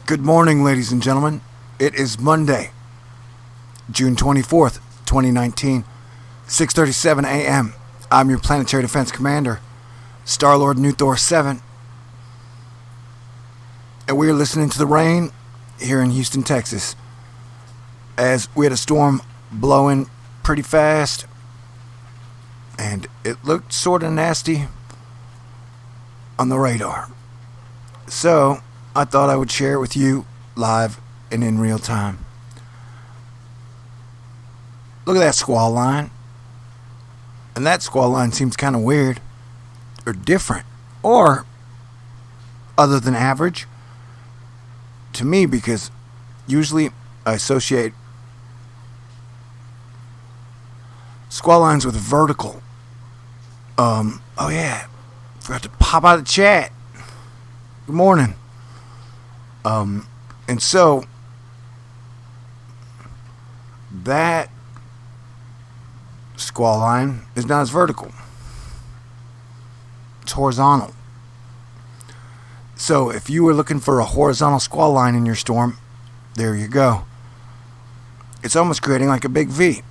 Good morning, ladies and gentlemen. It is Monday, June 24th, 2019, 6:37 a.m. I'm your Planetary Defense Commander, Star-Lord Nuthor 7, and we are listening to the rain here in Houston, Texas, as we had a storm blowing pretty fast, and it looked sort of nasty on the radar. So I thought I would share it with you live and in real time. Look at that squall line. And that squall line seems kind of weird or different or other than average to me, because usually I associate squall lines with vertical. Oh yeah, forgot to pop out of the chat. Good morning. And so that squall line is not as vertical. It's horizontal. So if you were looking for a horizontal squall line in your storm, there you go. It's almost creating like a big V.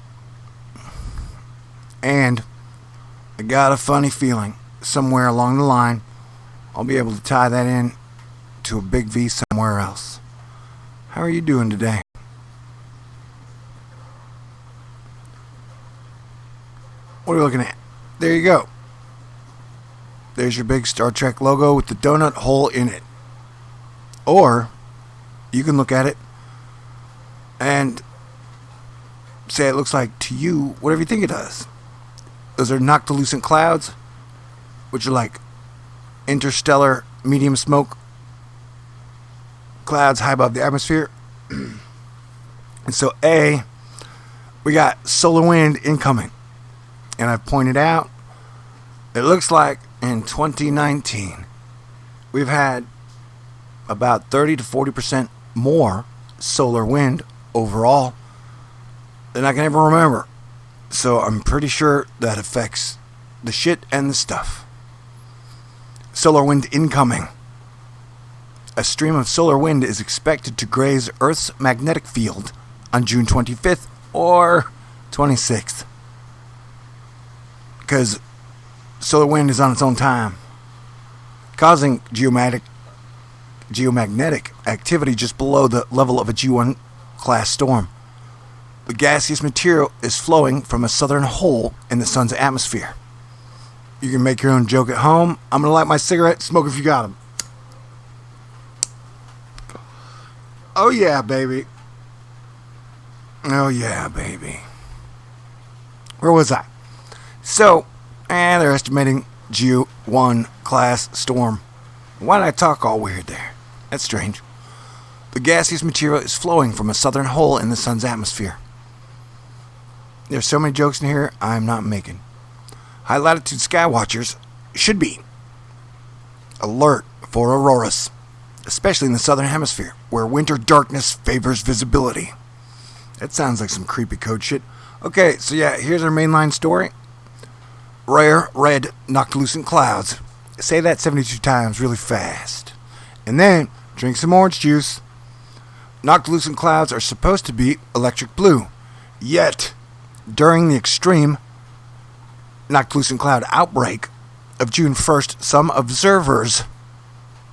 And I got a funny feeling somewhere along the line I'll be able to tie that in to a big V somewhere else. How are you doing today? What are you looking at? There you go. There's your big Star Trek logo with the donut hole in it. Or you can look at it and say it looks like to you whatever you think it does. Those are Noctilucent clouds, which are like interstellar medium smoke clouds high above the atmosphere. And so we got solar wind incoming. And I've pointed out, it looks like in 2019, we've had about 30 to 40% more solar wind overall than I can ever remember. So I'm pretty sure that affects the shit and the stuff. Solar wind incoming. A stream of solar wind is expected to graze Earth's magnetic field on June 25th or 26th. Because solar wind is on its own time, causing geomagnetic activity just below the level of a G1 class storm. The gaseous material is flowing from a southern hole in the sun's atmosphere. You can make your own joke at home. I'm going to light my cigarette, smoke if you got them. Oh yeah, baby. Oh yeah, baby. Where was I? So, they're estimating G1 class storm. Why did I talk all weird there? That's strange. The gaseous material is flowing from a southern hole in the sun's atmosphere. There's so many jokes in here I'm not making. High latitude sky watchers should be alert for auroras, especially in the southern hemisphere, where winter darkness favors visibility. That sounds like some creepy code shit. Okay, so yeah, here's our mainline story. Rare red Noctilucent clouds. Say that 72 times really fast. And then drink some orange juice. Noctilucent clouds are supposed to be electric blue. Yet, during the extreme Noctilucent cloud outbreak of June 1st, some observers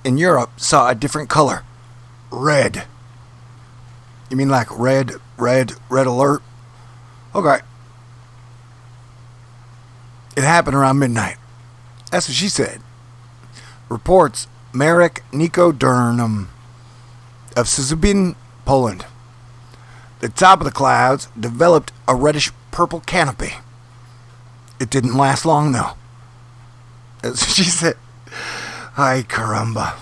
in Europe saw a different color. Red. You mean like red alert? Okay. It happened around midnight. That's what she said. Reports Marek Nikodernum of Szubin, Poland. The top of the clouds developed a reddish-purple canopy. It didn't last long, though. That's what she said. Ay caramba.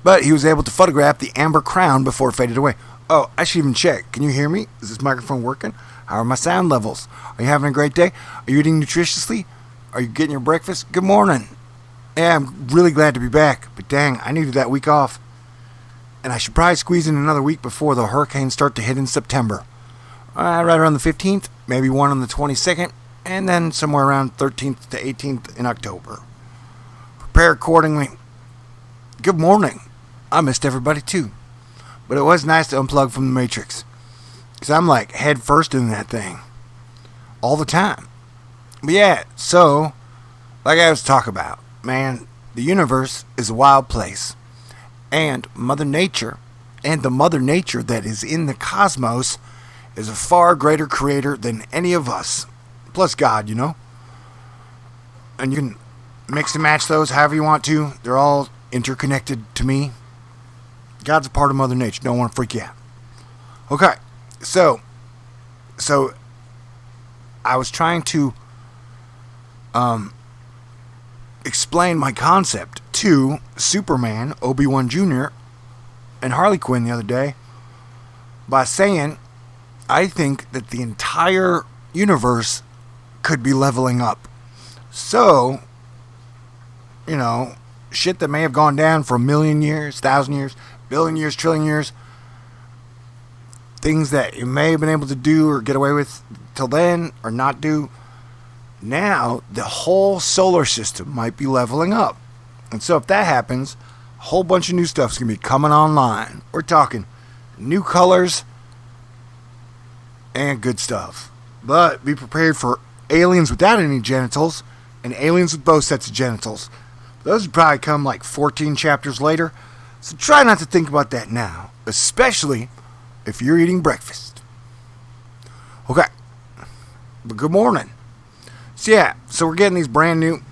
But he was able to photograph the amber crown before it faded away. Oh, I should even check. Can you hear me? Is this microphone working? How are my sound levels? Are you having a great day? Are you eating nutritiously? Are you getting your breakfast? Good morning. Yeah, I'm really glad to be back. But dang, I needed that week off. And I should probably squeeze in another week before the hurricanes start to hit in September. Right around the 15th, maybe one on the 22nd, and then somewhere around 13th to 18th in October. Prepare accordingly. Good morning. I missed everybody too. But it was nice to unplug from the Matrix. Because I'm like head first in that thing. All the time. But yeah, so, like I was talking about, man, the universe is a wild place. And Mother Nature, and the Mother Nature that is in the cosmos, is a far greater creator than any of us. Plus God, you know? And you can mix and match those however you want to. They're all interconnected to me. God's a part of Mother Nature. Don't want to freak you out. Okay, so I was trying to explain my concept to Superman, Obi-Wan Jr., and Harley Quinn the other day by saying I think that the entire universe could be leveling up. So, you know, shit that may have gone down for 1,000,000 years, 1,000 years, billion years, trillion years, things that you may have been able to do or get away with till then or not do, now the whole solar system might be leveling up. And so if that happens, a whole bunch of new stuff's going to be coming online. We're talking new colors and good stuff. But be prepared for aliens without any genitals and aliens with both sets of genitals. Those would probably come like 14 chapters later. So try not to think about that now, especially if you're eating breakfast. Okay. But good morning. So yeah, so we're getting these brand new,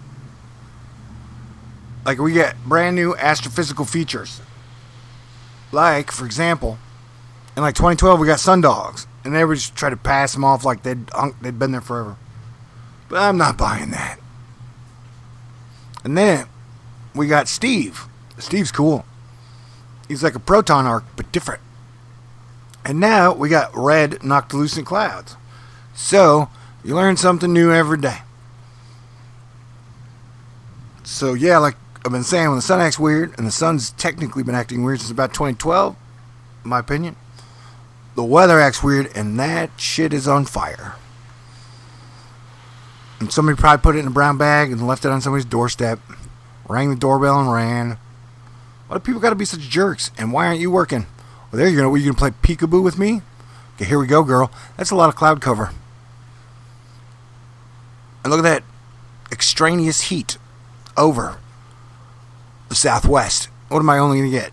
like we get brand new astrophysical features. Like, for example, in like 2012 we got sundogs. And they would just try to pass them off like they'd been there forever. But I'm not buying that. And then we got Steve. Steve's cool. He's like a proton arc, but different. And now we got red Noctilucent clouds. So you learn something new every day. So yeah, like I've been saying, when the sun acts weird, and the sun's technically been acting weird since about 2012, in my opinion, the weather acts weird, and that shit is on fire. And somebody probably put it in a brown bag and left it on somebody's doorstep, rang the doorbell and ran. Why do people got to be such jerks? And why aren't you working? Well, there you go. Are you going to play peekaboo with me? Okay, here we go, girl. That's a lot of cloud cover. And look at that extraneous heat over the southwest. What am I only going to get?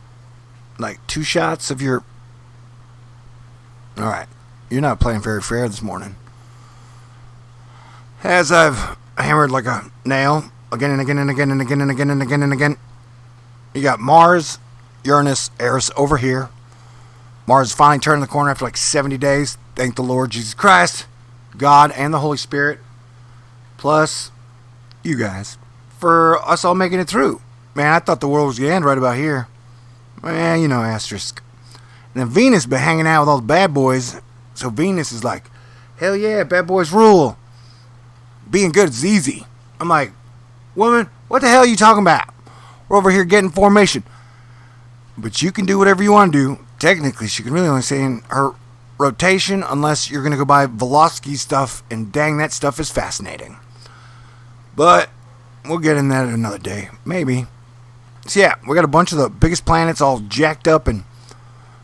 Like 2 shots of your... Alright, you're not playing very fair this morning. As I've hammered like a nail again and again and again and again and again and again and again, you got Mars, Uranus, Eris over here. Mars finally turned the corner after like 70 days. Thank the Lord Jesus Christ, God, and the Holy Spirit, plus you guys, for us all making it through. Man, I thought the world was going to end right about here. Man, you know, asterisk. And then Venus been hanging out with all the bad boys. So Venus is like, hell yeah, bad boys rule. Being good is easy. I'm like, woman, what the hell are you talking about? We're over here getting formation. But you can do whatever you want to do. Technically, she can really only say in her rotation unless you're going to go buy Velocity stuff. And dang, that stuff is fascinating. But we'll get in that another day. Maybe. So yeah, we got a bunch of the biggest planets all jacked up and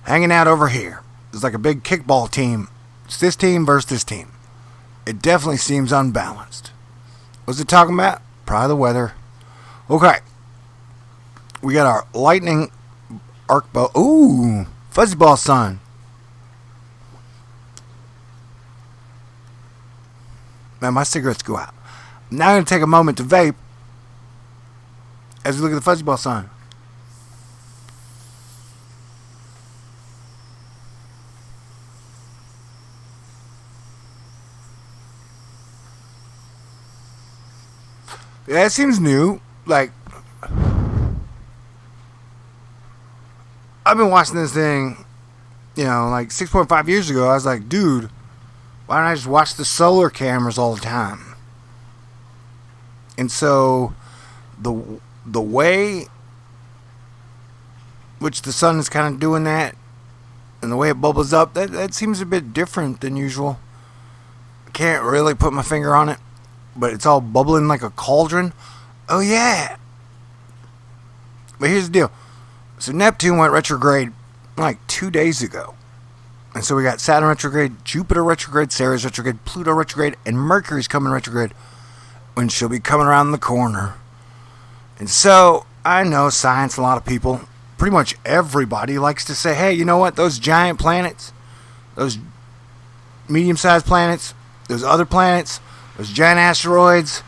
hanging out over here. It's like a big kickball team. It's this team versus this team. It definitely seems unbalanced. What's it talking about? Probably the weather. Okay. We got our lightning arc bow. Ooh, fuzzy ball sun. Man, my cigarettes go out. I'm now going to take a moment to vape as we look at the fuzzy ball sun. Yeah, it seems new. Like, I've been watching this thing, you know, like 6.5 years ago. I was like, dude, why don't I just watch the solar cameras all the time? And so, the way which the sun is kind of doing that, and the way it bubbles up, that seems a bit different than usual. I can't really put my finger on it, but it's all bubbling like a cauldron. Oh yeah. But here's the deal. So Neptune went retrograde like 2 days ago. And so we got Saturn retrograde, Jupiter retrograde, Ceres retrograde, Pluto retrograde, and Mercury's coming retrograde when she'll be coming around the corner. And so I know science, a lot of people, pretty much everybody likes to say, hey, you know what? Those giant planets, those medium-sized planets, those other planets, those giant asteroids,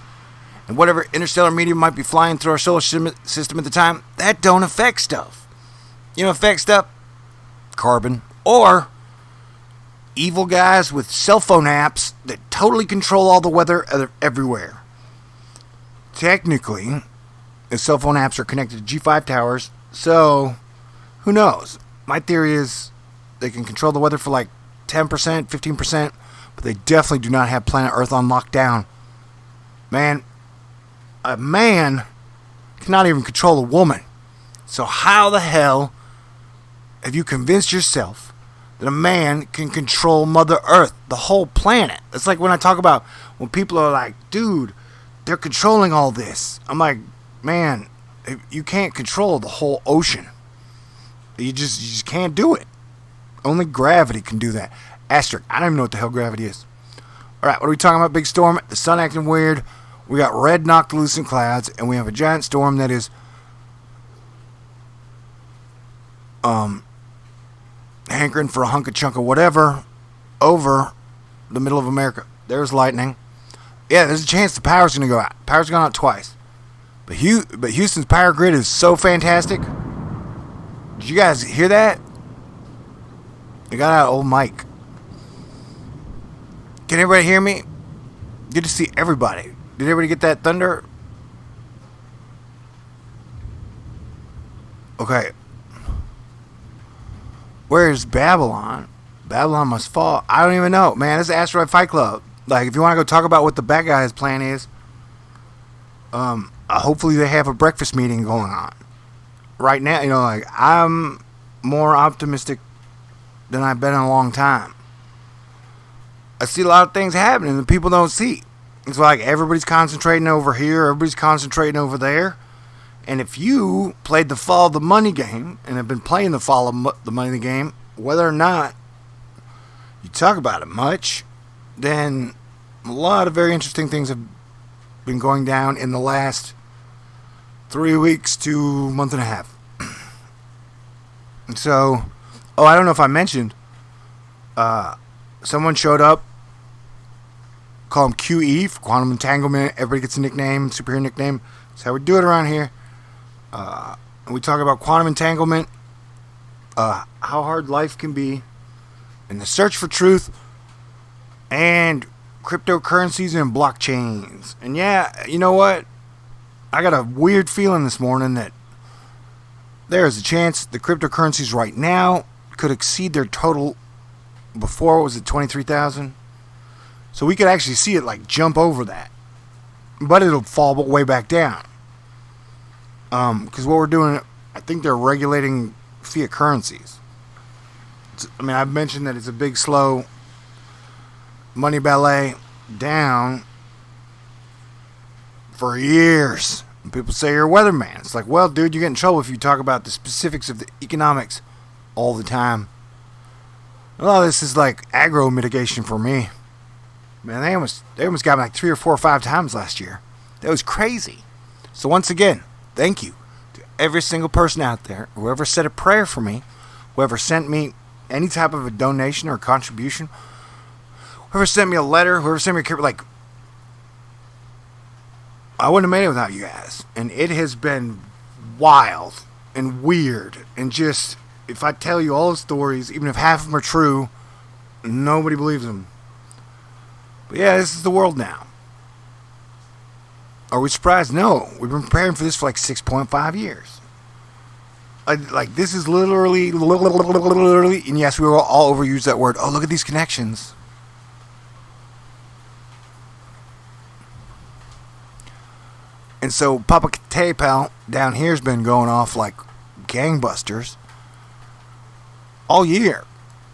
and whatever interstellar medium might be flying through our solar system at the time, that don't affect stuff. You know, affect stuff? Carbon. Or evil guys with cell phone apps that totally control all the weather everywhere. Technically, the cell phone apps are connected to G5 towers, so who knows? My theory is they can control the weather for like 10%, 15%, but they definitely do not have planet Earth on lockdown. Man, a man cannot even control a woman. So how the hell have you convinced yourself that a man can control Mother Earth, the whole planet? It's like when I talk about when people are like, dude, they're controlling all this. I'm like, man, you can't control the whole ocean. You just can't do it. Only gravity can do that. Asterisk, I don't even know what the hell gravity is. Alright, what are we talking about? Big storm, the sun acting weird. We got red Noctilucent clouds, and we have a giant storm that is hankering for a hunk of chunk of whatever over the middle of America. There's lightning. Yeah, there's a chance the power's going to go out. Power's gone out twice. But Houston's power grid is so fantastic. Did you guys hear that? I got out old mic. Can everybody hear me? Good to see everybody. Did everybody get that thunder? Okay. Where's Babylon? Babylon must fall. I don't even know. Man, this is Asteroid Fight Club. Like, if you want to go talk about what the bad guy's plan is, hopefully they have a breakfast meeting going on. Right now, you know, like, I'm more optimistic than I've been in a long time. I see a lot of things happening that people don't see. It's like everybody's concentrating over here, everybody's concentrating over there. And if you played the follow the money game and have been playing the follow the money game, whether or not you talk about it much, then a lot of very interesting things have been going down in the last 3 weeks to month and a half. And so, I don't know if I mentioned, someone showed up, call him QE for quantum entanglement. Everybody gets a nickname, superhero nickname. That's how we do it around here. We talk about quantum entanglement, how hard life can be, and the search for truth, and cryptocurrencies and blockchains. And yeah, you know what? I got a weird feeling this morning that there is a chance the cryptocurrencies right now could exceed their total before, was it 23,000? So we could actually see it like jump over that. But it'll fall way back down. Because what we're doing, I think they're regulating fiat currencies. I mean, I've mentioned that it's a big, slow money ballet down for years. And people say you're a weatherman. It's like, well, dude, you get in trouble if you talk about the specifics of the economics all the time. A lot of this is like agro mitigation for me. Man, they almost got me like 3 or 4 or 5 times last year. That was crazy. So once again, thank you to every single person out there, whoever said a prayer for me, whoever sent me any type of a donation or contribution, whoever sent me a letter, whoever sent me a like, I wouldn't have made it without you guys. And it has been wild and weird. And just, if I tell you all the stories, even if half of them are true, nobody believes them. But yeah, this is the world now. Are we surprised? No. We've been preparing for this for like 6.5 years. Like, this is literally, and yes, we will all overuse that word. Oh, look at these connections. And so Papa PayPal down here has been going off like gangbusters all year.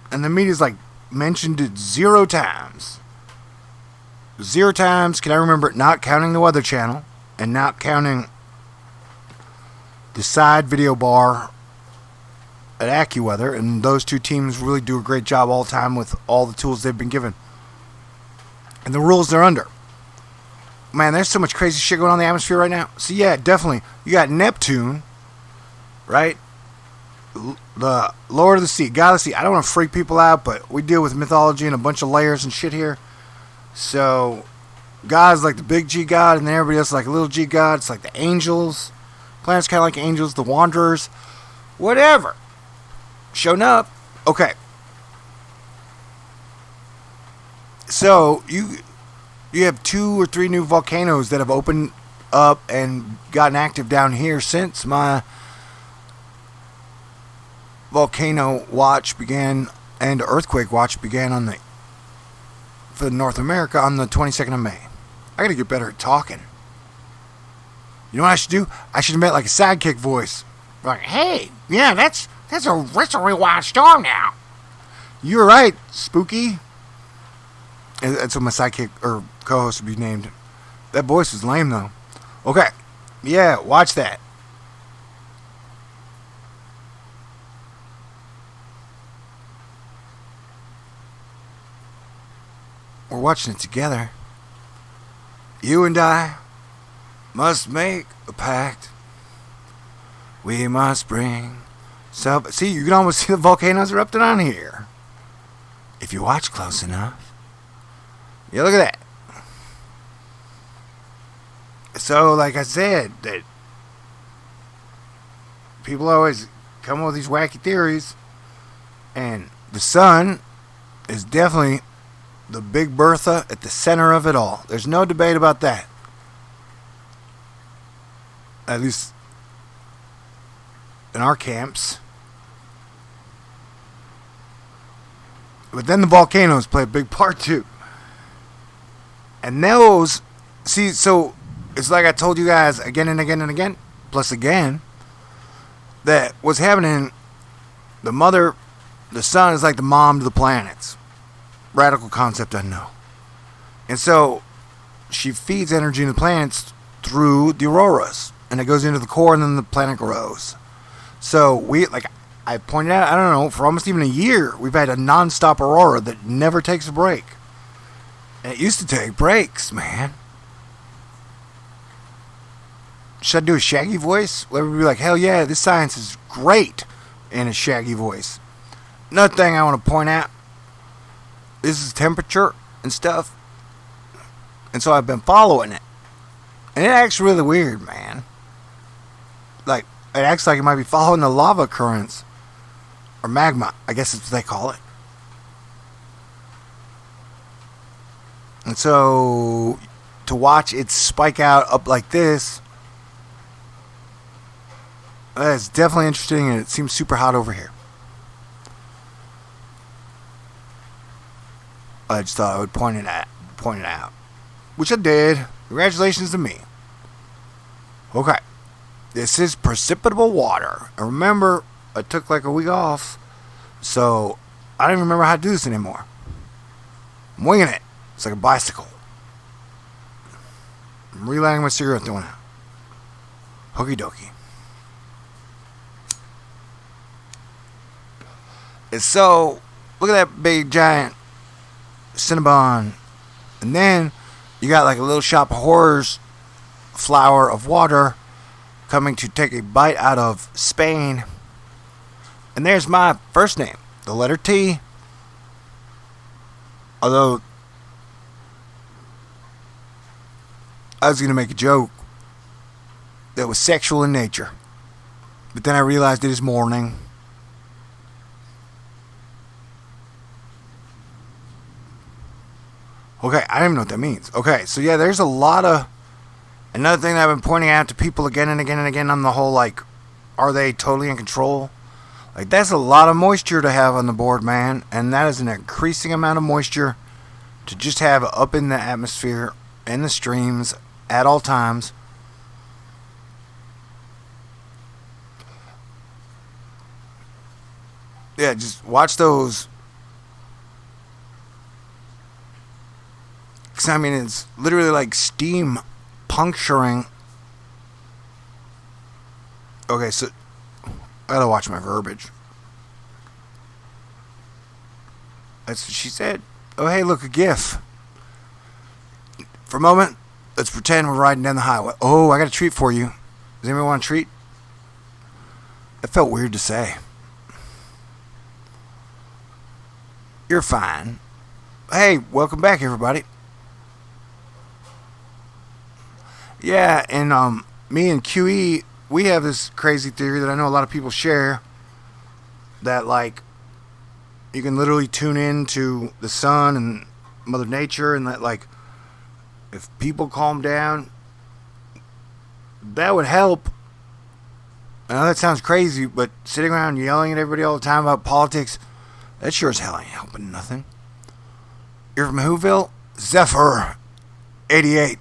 And the media's like mentioned it 0 times. 0 times can I remember it, not counting the Weather Channel and not counting the side video bar at AccuWeather, and those two teams really do a great job all the time with all the tools they've been given and the rules they're under. Man, there's so much crazy shit going on in the atmosphere right now. So yeah, definitely, you got Neptune, right? The Lord of the Sea, God of the Sea. I don't want to freak people out, but we deal with mythology and a bunch of layers and shit here. So God's like the big G God, and then everybody else is like a little G God. It's like the angels. Planets kind of like angels, the wanderers, whatever. Showing up. Okay. So you have 2 or 3 new volcanoes that have opened up and gotten active down here since my volcano watch began and earthquake watch began for North America on the 22nd of May. I gotta get better at talking. You know what I should do? I should have met like a sidekick voice. Like, hey, yeah, that's a really wild storm now. You're right, Spooky. That's what my sidekick or co-host would be named. That voice was lame though. Okay, yeah, watch that. We're watching it together. You and I must make a pact. We must bring see, you can almost see the volcanoes erupting on here if you watch close enough. Yeah, look at that. So, like I said, that people always come up with these wacky theories, and the sun is definitely the Big Bertha at the center of it all. There's no debate about that. At least in our camps. But then the volcanoes play a big part too. And those, see, so it's like I told you guys again and again and again, plus again, that what's happening, the sun is like the mom to the planets. Radical concept, I know. And so she feeds energy to the planets through the auroras, and it goes into the core, and then the planet grows. So like I pointed out, I don't know, for almost even a year, we've had a non-stop aurora that never takes a break. And it used to take breaks, man. Should I do a Shaggy voice? Everybody be like, hell yeah, this science is great in a Shaggy voice. Another thing I want to point out, this is temperature and stuff. And so I've been following it. And it acts really weird, man. Like, it acts like it might be following the lava currents. Or magma, I guess that's what they call it. And so, to watch it spike out up like this, that's definitely interesting, and it seems super hot over here. I just thought I would point it out. Which I did. Congratulations to me. Okay. This is precipitable water. And remember, I took like a week off, so I don't even remember how to do this anymore. I'm winging it. It's like a bicycle. I'm relighting my cigarette doing it. Hokey dokey. And so, look at that big giant Cinnabon. And then you got like a little shop of horrors flower of water coming to take a bite out of Spain. And there's my first name, the letter T. Although I was going to make a joke that was sexual in nature. But then I realized it is morning. Okay, I don't even know what that means. Okay, so yeah, there's a lot of... Another thing that I've been pointing out to people again and again and again on the whole, like, are they totally in control? Like, that's a lot of moisture to have on the board, man. And that is an increasing amount of moisture to just have up in the atmosphere, in the streams, at all times. Yeah, just watch those. Because, I mean, it's literally like steam puncturing. Okay, so I gotta watch my verbiage. That's what she said. Oh, hey, look, a GIF. For a moment, let's pretend we're riding down the highway. Oh, I got a treat for you. Does anyone want a treat? That felt weird to say. You're fine. Hey, welcome back, everybody. Yeah, and me and QE, we have this crazy theory that I know a lot of people share, that like you can literally tune in to the sun and Mother Nature, and that like if people calm down, that would help. I know that sounds crazy, but sitting around yelling at everybody all the time about politics, that sure as hell ain't helping nothing. You're from Whoville? Zephyr 88.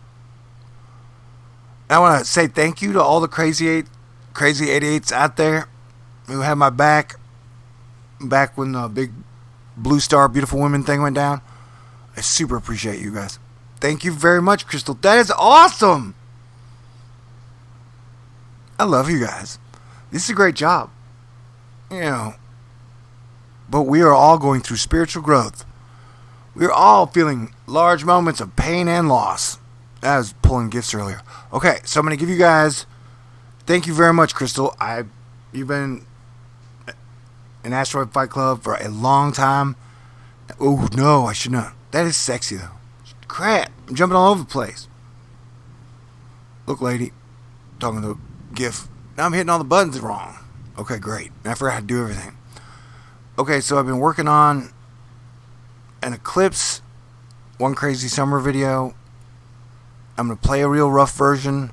I want to say thank you to all the crazy 88s out there who had my back when the big Blue Star Beautiful Women thing went down. I super appreciate you guys. Thank you very much, Crystal. That is awesome. I love you guys. This is a great job. You know, but we are all going through spiritual growth. We are all feeling large moments of pain and loss. I was pulling gifts earlier. Okay, so I'm going to give you guys... Thank you very much, Crystal. You've been in Asteroid Fight Club for a long time. Oh, no, I should not. That is sexy, though. Crap, I'm jumping all over the place. Look, lady. Talking to a GIF. Now I'm hitting all the buttons wrong. Okay, great. I forgot how to do everything. Okay, so I've been working on an Eclipse One Crazy Summer video. I'm going to play a real rough version.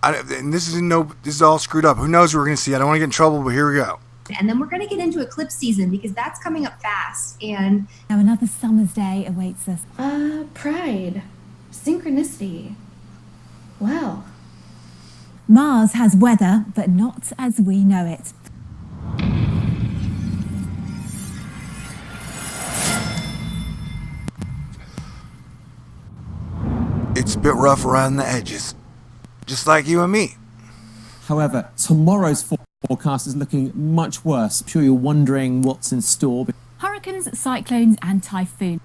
And this is all screwed up. Who knows what we're going to see? I don't want to get in trouble, but here we go. And then we're going to get into eclipse season because that's coming up fast. And now another summer's day awaits us. Pride. Synchronicity. Well. Mars has weather, but not as we know it. It's a bit rough around the edges. Just like you and me. However, tomorrow's forecast is looking much worse. I'm sure you're wondering what's in store. Hurricanes, cyclones, and typhoons.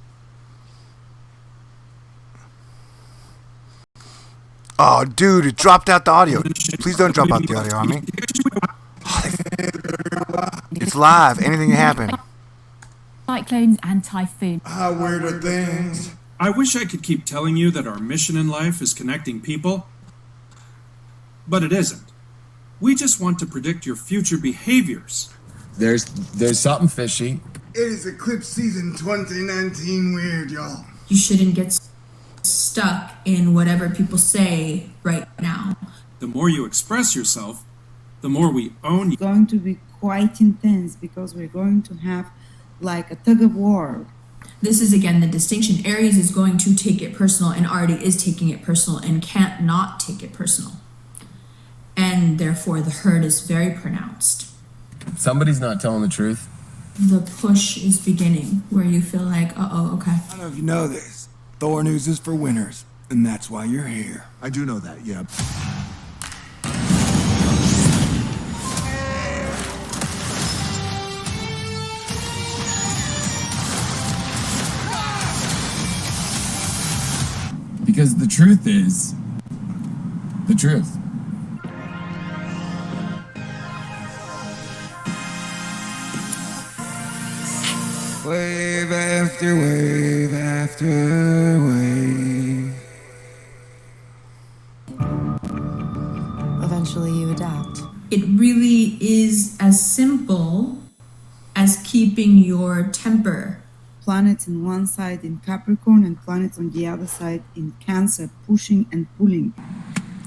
Oh, dude, it dropped out the audio. Please don't drop out the audio on me. It's live. Anything can happen. Cyclones and typhoons. How weird are things? I wish I could keep telling you that our mission in life is connecting people, but it isn't. We just want to predict your future behaviors. There's something fishy. It is Eclipse Season 2019 weird, y'all. You shouldn't get stuck in whatever people say right now. The more you express yourself, the more we own you. It's going to be quite intense because we're going to have like a tug of war. This is again the distinction. Aries is going to take it personal and already is taking it personal and can't not take it personal. And therefore the hurt is very pronounced. Somebody's not telling the truth. The push is beginning where you feel like, okay. I don't know if you know this. Thor News is for winners, and that's why you're here. I do know that, yeah. Because the truth is the truth. Wave after wave after wave. Eventually you adapt. It really is as simple as keeping your temper. Planets on one side in Capricorn and planets on the other side in Cancer, pushing and pulling.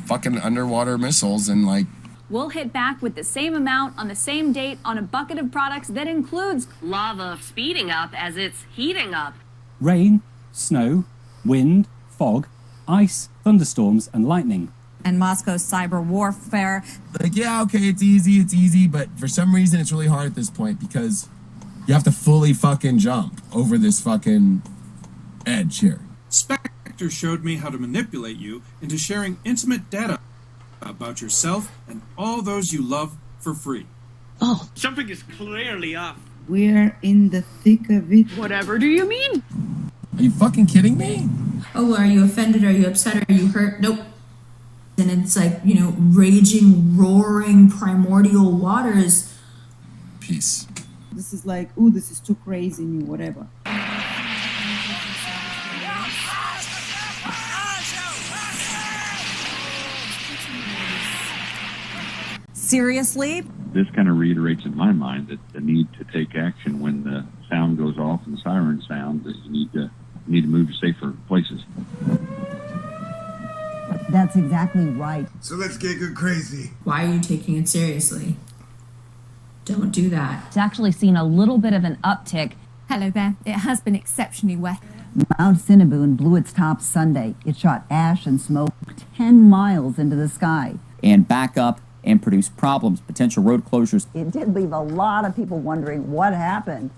Fucking underwater missiles and like... We'll hit back with the same amount on the same date on a bucket of products that includes lava speeding up as it's heating up. Rain, snow, wind, fog, ice, thunderstorms, and lightning. And Moscow's cyber warfare. Like, yeah, okay, it's easy, but for some reason it's really hard at this point because you have to fully fucking jump over this fucking edge here. Spectre showed me how to manipulate you into sharing intimate data about yourself and all those you love for free. Oh. Something is clearly off. We're in the thick of it. Whatever do you mean? Are you fucking kidding me? Oh, are you offended? Are you upset? Are you hurt? Nope. And it's like, you know, raging, roaring, primordial waters. Peace. This is like, ooh, this is too crazy, new whatever. Seriously? This kind of reiterates in my mind that the need to take action when the sound goes off and the siren sounds, that you need to move to safer places. That's exactly right. So let's get good crazy. Why are you taking it seriously? Don't do that. It's actually seen a little bit of an uptick. Hello there. It has been exceptionally wet. Mount Cinnabon blew its top Sunday. It shot ash and smoke 10 miles into the sky. And back up and produce problems, potential road closures. It did leave a lot of people wondering what happened.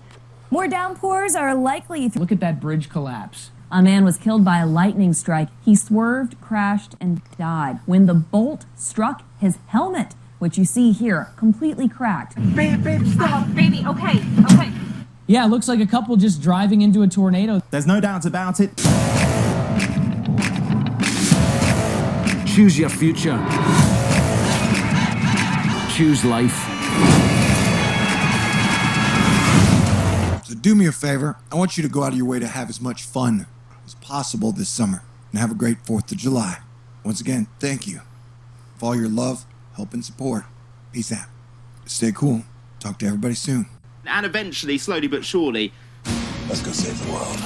More downpours are likely. Look at that bridge collapse. A man was killed by a lightning strike. He swerved, crashed, and died when the bolt struck his helmet, which you see here, completely cracked. Babe, stop. Baby, okay. Yeah, it looks like a couple just driving into a tornado. There's no doubt about it. Choose your future. Choose life. So do me a favor. I want you to go out of your way to have as much fun as possible this summer. And have a great 4th of July. Once again, thank you for all your love, help, and support. Peace out. Stay cool. Talk to everybody soon. And eventually, slowly but surely... Let's go save the world.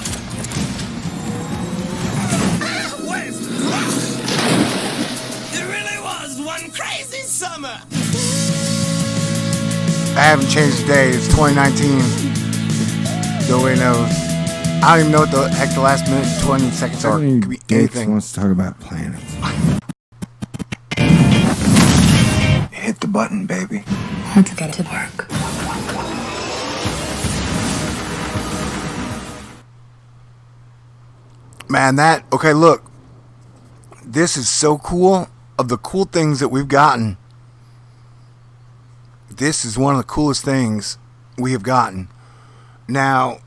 There really was one crazy summer. I haven't changed the day. It's 2019. Nobody knows. I don't even know what the heck the last minute and 20 seconds are. It could be anything. Wants to talk about planets. Hit the button, baby. Let's get to work. Man, okay, look. This is so cool. Of the cool things that we've gotten, this is one of the coolest things we have gotten. Now,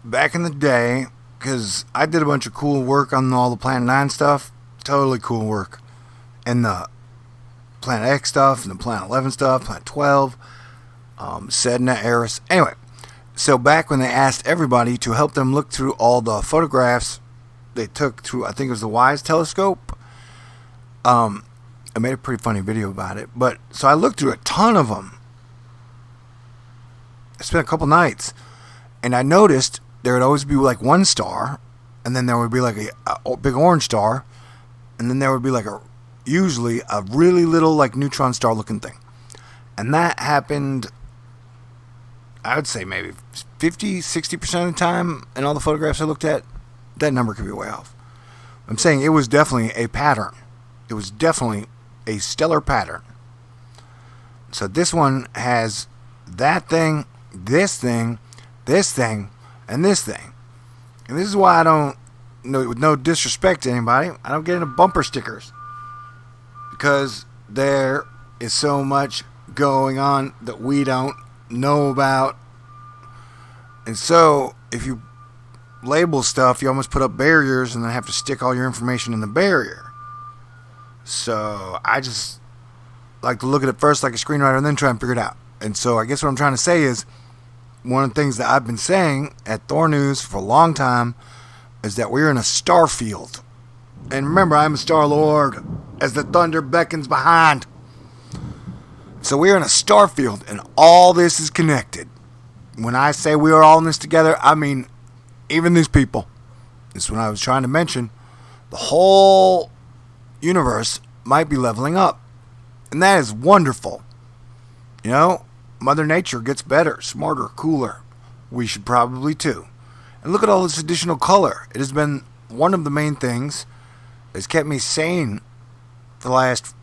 back in the day, because I did a bunch of cool work on all the Planet 9 stuff, totally cool work. And the Planet X stuff, and the Planet 11 stuff, Planet 12, Sedna, Eris. Anyway, so back when they asked everybody to help them look through all the photographs they took through, I think it was the WISE telescope, I made a pretty funny video about it. But so I looked through a ton of them. I spent a couple nights, and I noticed there would always be like one star, and then there would be like a big orange star, and then there would be like usually a really little like neutron star looking thing. And that happened, I would say maybe 50-60% of the time in all the photographs I looked at. That number could be way off. I'm saying it was definitely a pattern. It was definitely a stellar pattern. So this one has that thing, this thing, this thing, and this thing. And this is why I don't, with no disrespect to anybody, I don't get into bumper stickers. Because there is so much going on that we don't know about. And so, if you label stuff, you almost put up barriers and then have to stick all your information in the barrier. So I just like to look at it first like a screenwriter and then try and figure it out. And so I guess what I'm trying to say is, one of the things that I've been saying at Thor News for a long time is that we're in a star field. And remember, I'm a Star-Lord as the thunder beckons behind. So we're in a star field and all this is connected. When I say we are all in this together, I mean even these people. This is what I was trying to mention. The whole universe might be leveling up. And that is wonderful. You know, Mother Nature gets better, smarter, cooler. We should probably too. And look at all this additional color. It has been one of the main things that's kept me sane for the last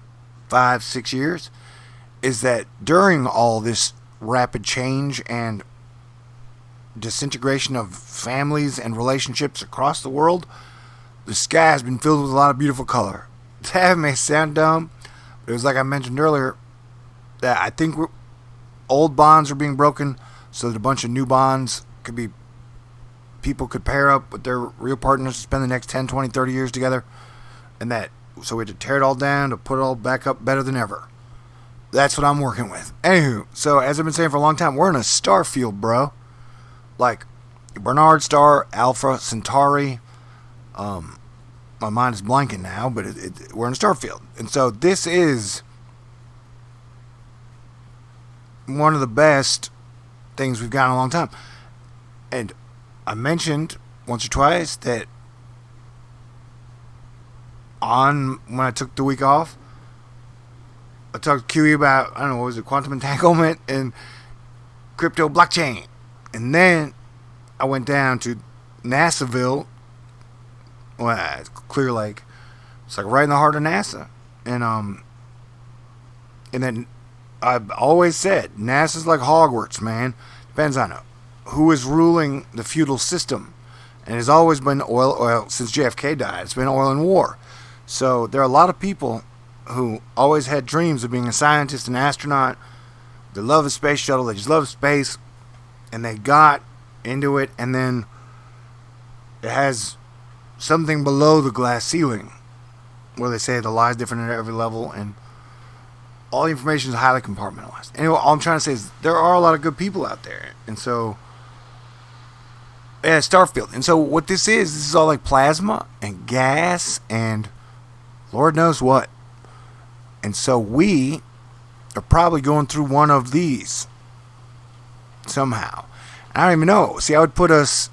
5-6 years, is that during all this rapid change and disintegration of families and relationships across the world, the sky has been filled with a lot of beautiful color. That may sound dumb, but it was like I mentioned earlier, that I think old bonds are being broken so that a bunch of new bonds could be, people could pair up with their real partners to spend the next 10, 20, 30 years together. And that, so we had to tear it all down to put it all back up better than ever. That's what I'm working with. Anywho, so as I've been saying for a long time, we're in a star field, bro. Like Bernard star, Alpha Centauri. My mind is blanking now, but we're in a star field. And so this is one of the best things we've got in a long time. And I mentioned once or twice that when I took the week off, I talked to QE about, I don't know, what was it, quantum entanglement and crypto blockchain. And then I went down to NASAville. Well, it's Clear Lake. It's like right in the heart of NASA. And then I've always said, NASA's like Hogwarts, man. Depends on who is ruling the feudal system. And it's always been oil, since JFK died. It's been oil and war. So there are a lot of people who always had dreams of being a scientist, an astronaut. They love a space shuttle. They just love space. And they got into it. And then it has something below the glass ceiling where they say the lie is different at every level. And all the information is highly compartmentalized. Anyway, all I'm trying to say is there are a lot of good people out there. And so, yeah, Starfield. And so what this is all like plasma and gas and Lord knows what. And so we are probably going through one of these somehow. I don't even know. See, I would put us,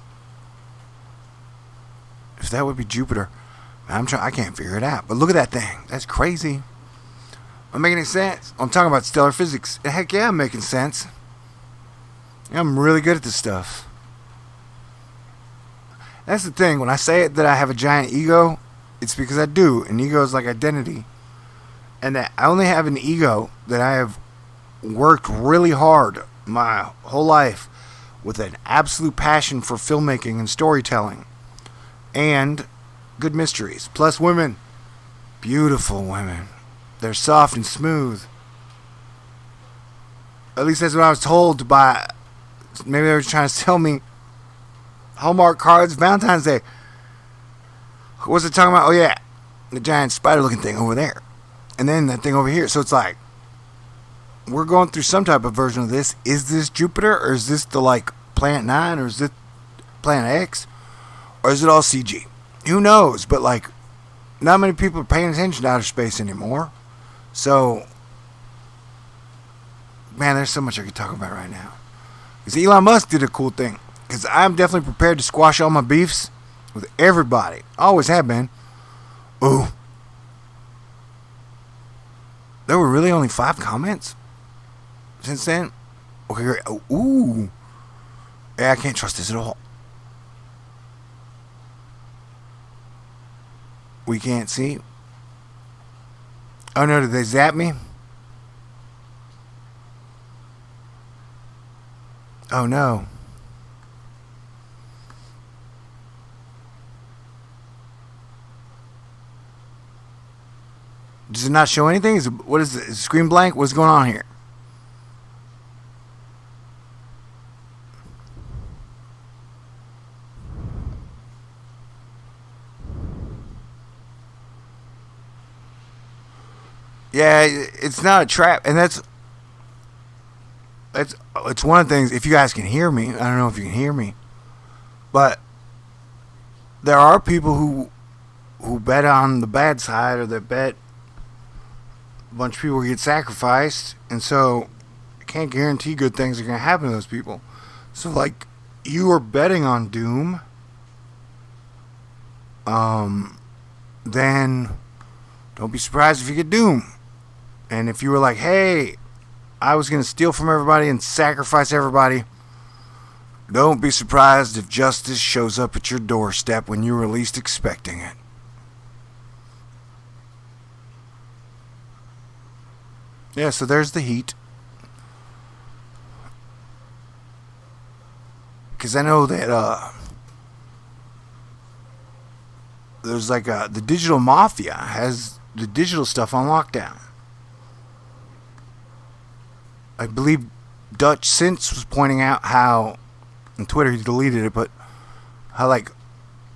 if that would be Jupiter. I can't figure it out. But look at that thing. That's crazy. I'm making any sense. I'm talking about stellar physics. Heck yeah, I'm making sense. I'm really good at this stuff. That's the thing. When I say that I have a giant ego, it's because I do. And ego is like identity. And that I only have an ego that I have worked really hard my whole life with an absolute passion for filmmaking and storytelling. And good mysteries. Plus women. Beautiful women. They're soft and smooth. At least that's what I was told by... Maybe they were trying to sell me Hallmark cards. Valentine's Day. What's it talking about? Oh yeah. The giant spider looking thing over there. And then that thing over here. So it's like... We're going through some type of version of this. Is this Jupiter? Or is this the like Planet 9? Or is this Planet X? Or is it all CG? Who knows? But like... Not many people are paying attention to outer space anymore. So... Man, there's so much I could talk about right now. Because Elon Musk did a cool thing. Because I'm definitely prepared to squash all my beefs with everybody. Always have been. Ooh. There were really only 5 comments since then? Okay, great. Oh, ooh. Yeah, I can't trust this at all. We can't see. Oh no, did they zap me? Oh no. Does it not show anything? What is it? Is the screen blank? What's going on here? Yeah, it's not a trap, and it's one of the things. If you guys can hear me, I don't know if you can hear me, but there are people who bet on the bad side, or that bet a bunch of people get sacrificed, and so I can't guarantee good things are going to happen to those people. So, like, you are betting on doom, then don't be surprised if you get doom. And if you were like, hey, I was going to steal from everybody and sacrifice everybody, don't be surprised if justice shows up at your doorstep when you were least expecting it. Yeah, so there's the heat. Because I know that there's like the digital mafia has the digital stuff on lockdown. I believe Dutch Since was pointing out how, on Twitter he deleted it, but how like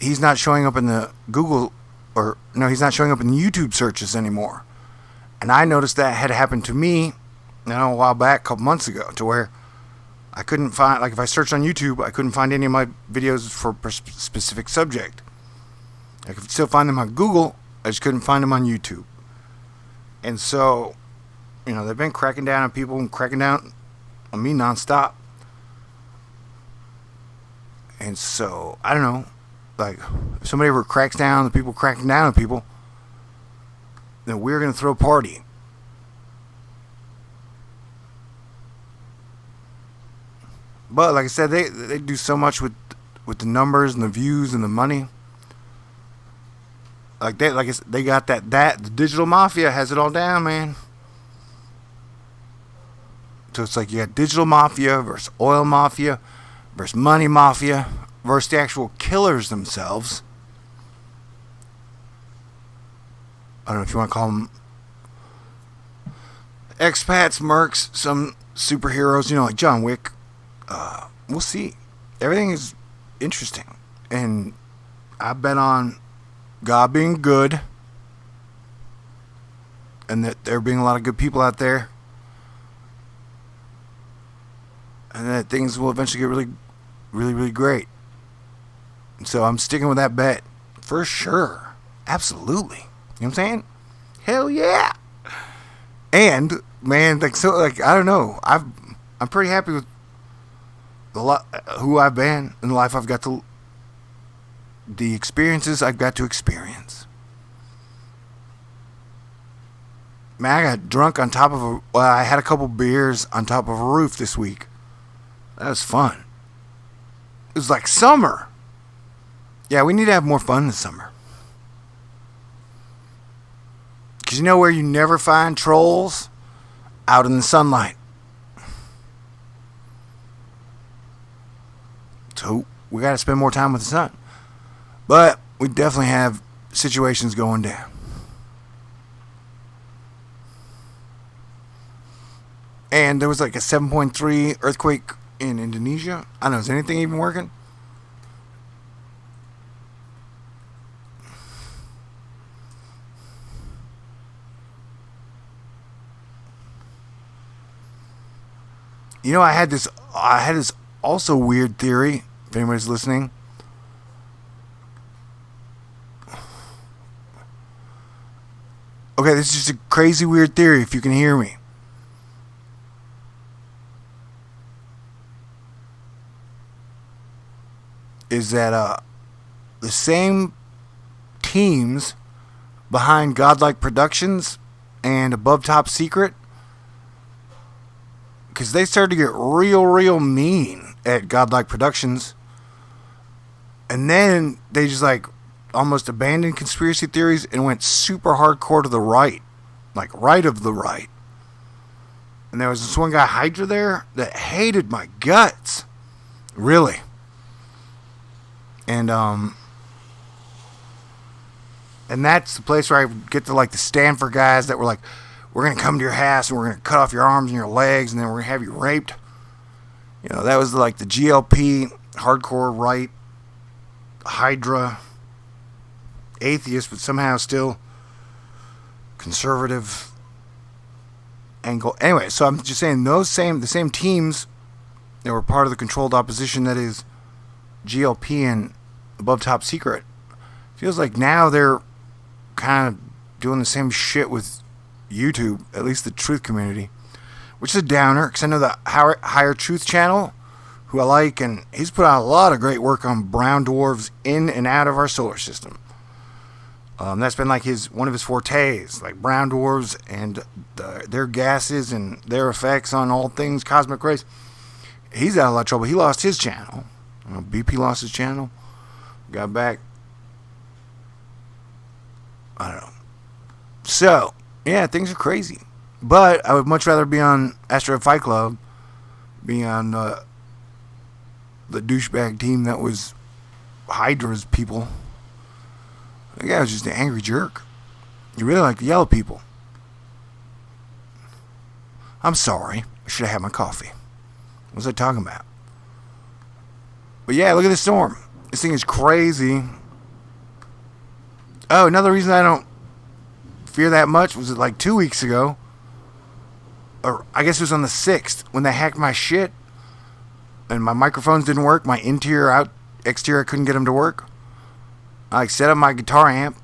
he's not showing up in the Google, or no, he's not showing up in the YouTube searches anymore. And I noticed that had happened to me, a while back, a couple months ago, to where I couldn't find, like if I searched on YouTube, I couldn't find any of my videos for a specific subject. I could still find them on Google, I just couldn't find them on YouTube. And so, they've been cracking down on people and cracking down on me nonstop. And so, I don't know, like, if somebody ever cracks down on the people cracking down on people, then we're going to throw a party. But like I said, they do so much with the numbers and the views and the money. Like they got that the digital mafia has it all down, man. So it's like you got digital mafia versus oil mafia versus money mafia versus the actual killers themselves. I don't know if you want to call them expats, mercs, some superheroes, like John Wick. We'll see. Everything is interesting. And I bet on God being good. And that there being a lot of good people out there. And that things will eventually get really, really, really great. And so I'm sticking with that bet. For sure. Absolutely. You know what I'm saying? Hell yeah. And, man, I don't know. I'm pretty happy with who I've been in life. I've got the experiences I've got to experience. Man, I got drunk on top of I had a couple beers on top of a roof this week. That was fun. It was like summer. Yeah, we need to have more fun this summer. Because where you never find trolls? Out in the sunlight. So we got to spend more time with the sun. But we definitely have situations going down. And there was like a 7.3 earthquake in Indonesia. I don't know, is anything even working? I had this also weird theory, if anybody's listening. Okay, this is just a crazy weird theory, if you can hear me. Is that the same teams behind Godlike Productions and Above Top Secret, because they started to get real mean at Godlike Productions. And then they just almost abandoned conspiracy theories and went super hardcore to the right. Like right of the right. And there was this one guy, Hydra, there that hated my guts. Really. And that's the place where I get to the Stanford guys that were like, we're going to come to your house and we're going to cut off your arms and your legs and then we're going to have you raped. That was the GLP, hardcore right, Hydra, atheist, but somehow still conservative angle. Anyway, so I'm just saying the same teams that were part of the controlled opposition that is GLP and Above Top Secret. Feels like now they're kind of doing the same shit with YouTube, at least the truth community, which is a downer, because I know the Higher Truth channel, who I like, and he's put out a lot of great work on brown dwarves in and out of our solar system. That's been one of his fortes, like brown dwarves and their gases and their effects on all things cosmic rays. He's out of a lot of trouble. He lost his channel. BP lost his channel. Got back. I don't know. So, yeah, things are crazy. But I would much rather be on Asteroid Fight Club, be on the douchebag team that was Hydra's people. The guy was just an angry jerk. You really like the yellow people. I'm sorry. I should have had my coffee. What's I talking about? But yeah, look at this storm. This thing is crazy. Oh, another reason I don't fear that much was like 2 weeks ago. Or I guess it was on the 6th when they hacked my shit. And my microphones didn't work. My exterior, I couldn't get them to work. I set up my guitar amp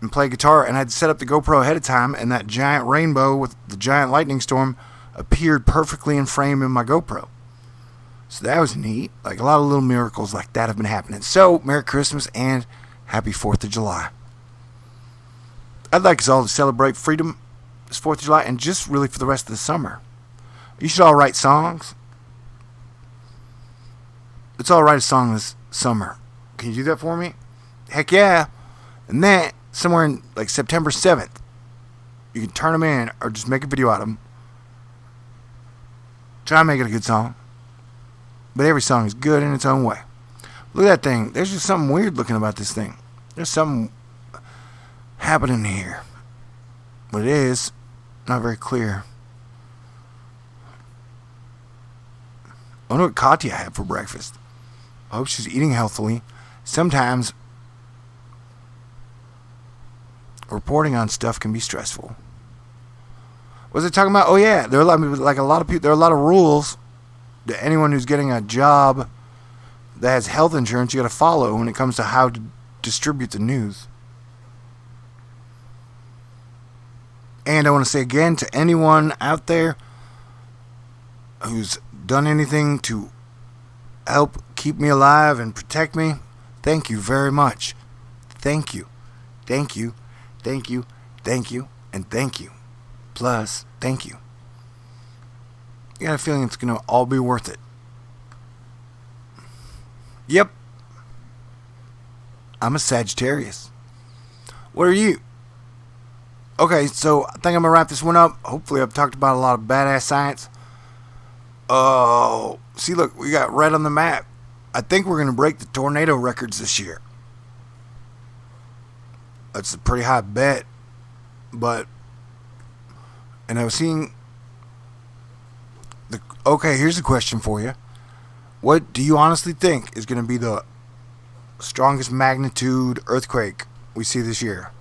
and play guitar. And I'd set up the GoPro ahead of time. And that giant rainbow with the giant lightning storm appeared perfectly in frame in my GoPro. So that was neat. Like a lot of little miracles like that have been happening. So, Merry Christmas and Happy 4th of July. I'd like us all to celebrate freedom this 4th of July and just really for the rest of the summer. You should all write songs. Let's all write a song this summer. Can you do that for me? Heck yeah. And then, somewhere in like September 7th, you can turn them in or just make a video out of them. Try to make it a good song. But every song is good in its own way. Look at that thing. There's just something weird looking about this thing. There's something happening here. What it is, not very clear. I wonder what Katya had for breakfast. I hope she's eating healthily. Sometimes reporting on stuff can be stressful. What was I talking about? Oh yeah, there are a lot of people. There are a lot of rules that anyone who's getting a job that has health insurance you got to follow when it comes to how to distribute the news. And I want to say again to anyone out there who's done anything to help keep me alive and protect me, thank you very much. Thank you. Thank you. Thank you. Thank you. And thank you. Plus, thank you. I got a feeling it's going to all be worth it. Yep. I'm a Sagittarius. What are you? Okay, so I think I'm going to wrap this one up. Hopefully I've talked about a lot of badass science. Oh, see, look, we got red on the map. I think we're going to break the tornado records this year. That's a pretty high bet. But, and I was seeing, okay, here's a question for you. What do you honestly think is going to be the strongest magnitude earthquake we see this year?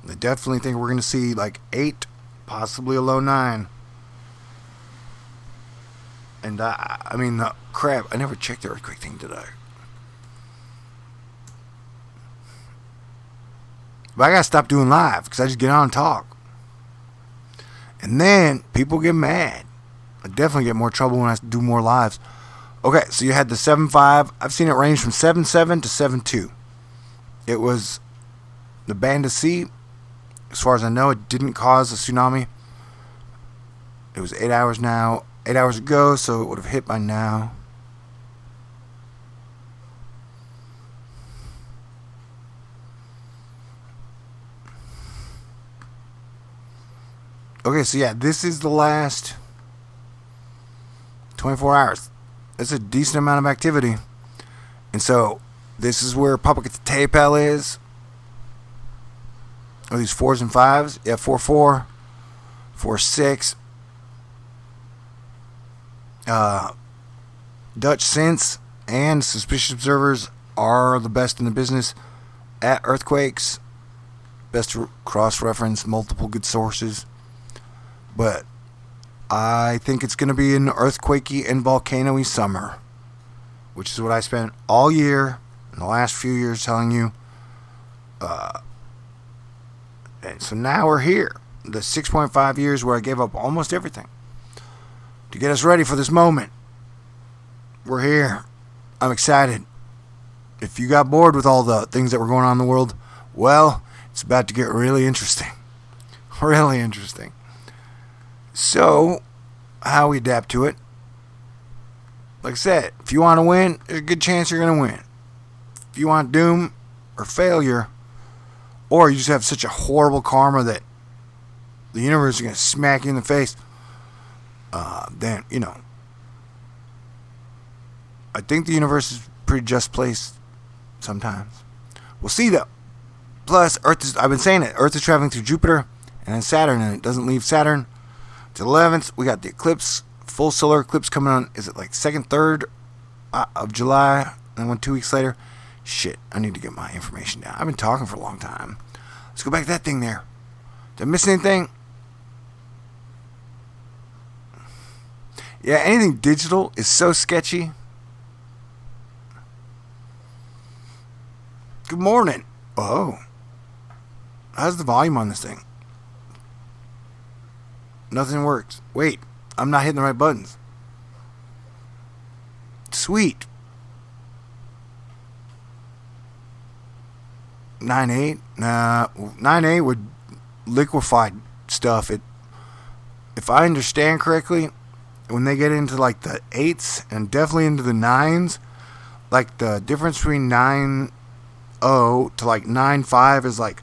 I definitely think we're going to see like 8, possibly a low 9. And I mean, crap, I never checked the earthquake thing, did I? But I got to stop doing live because I just get on and talk. And then people get mad. I definitely get more trouble when I do more lives. Okay, so you had the 7.5. I've seen it range from 7.7 to 7.2. It was the Banda C. As far as I know, it didn't cause a tsunami. It was 8 hours ago, so it would have hit by now. Okay, so yeah, this is the last 24 hours. That's a decent amount of activity. And so, this is where Popocatépetl is. Are these 4s and 5s? Yeah, 4-4, 4-6. Dutch Sense and Suspicious Observers are the best in the business at earthquakes. Best to cross-reference multiple good sources. But I think it's going to be an earthquakey and volcano-y summer, which is what I spent all year in the last few years telling you. And so now we're here. The 6.5 years where I gave up almost everything to get us ready for this moment. We're here. I'm excited. If you got bored with all the things that were going on in the world, well, it's about to get really interesting. Really interesting. So, how we adapt to it. Like I said, if you want to win, there's a good chance you're going to win. If you want doom or failure, or you just have such a horrible karma that the universe is going to smack you in the face, then, you know, I think the universe is a pretty just place sometimes. We'll see, though. Plus, I've been saying it, Earth is traveling through Jupiter and then Saturn, and it doesn't leave Saturn. To the 11th, we got the eclipse full solar eclipse coming on, is it like 2nd, 3rd of July? And then 2 weeks later? Shit, I need to get my information down. I've been talking for a long time. Let's go back to that thing there. Did I miss anything? Yeah, anything digital is so sketchy. Good morning. Oh. How's the volume on this thing? Nothing works. Wait, I'm not hitting the right buttons. Sweet. 9.8? Nah, 9.8 would liquefied stuff. If I understand correctly, when they get into like the 8s and definitely into the 9s, like the difference between 9.0 to like 9.5 is like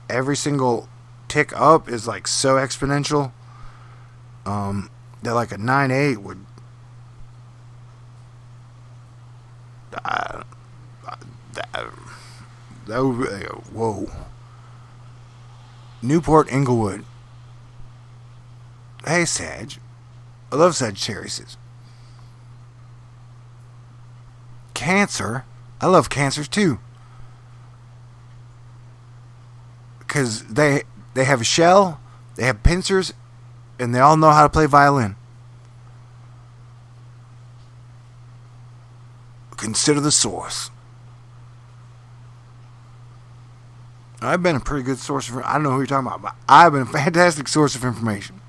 every single tick up is like so exponential that like a 9.8 would that would really, whoa. Newport Inglewood. Hey Sag, I love Sagittariuses. Cancer, I love Cancers too, because they have a shell, they have pincers, and they all know how to play violin. Consider the source. I've been a pretty good source of, I don't know who you're talking about, but I've been a fantastic source of information.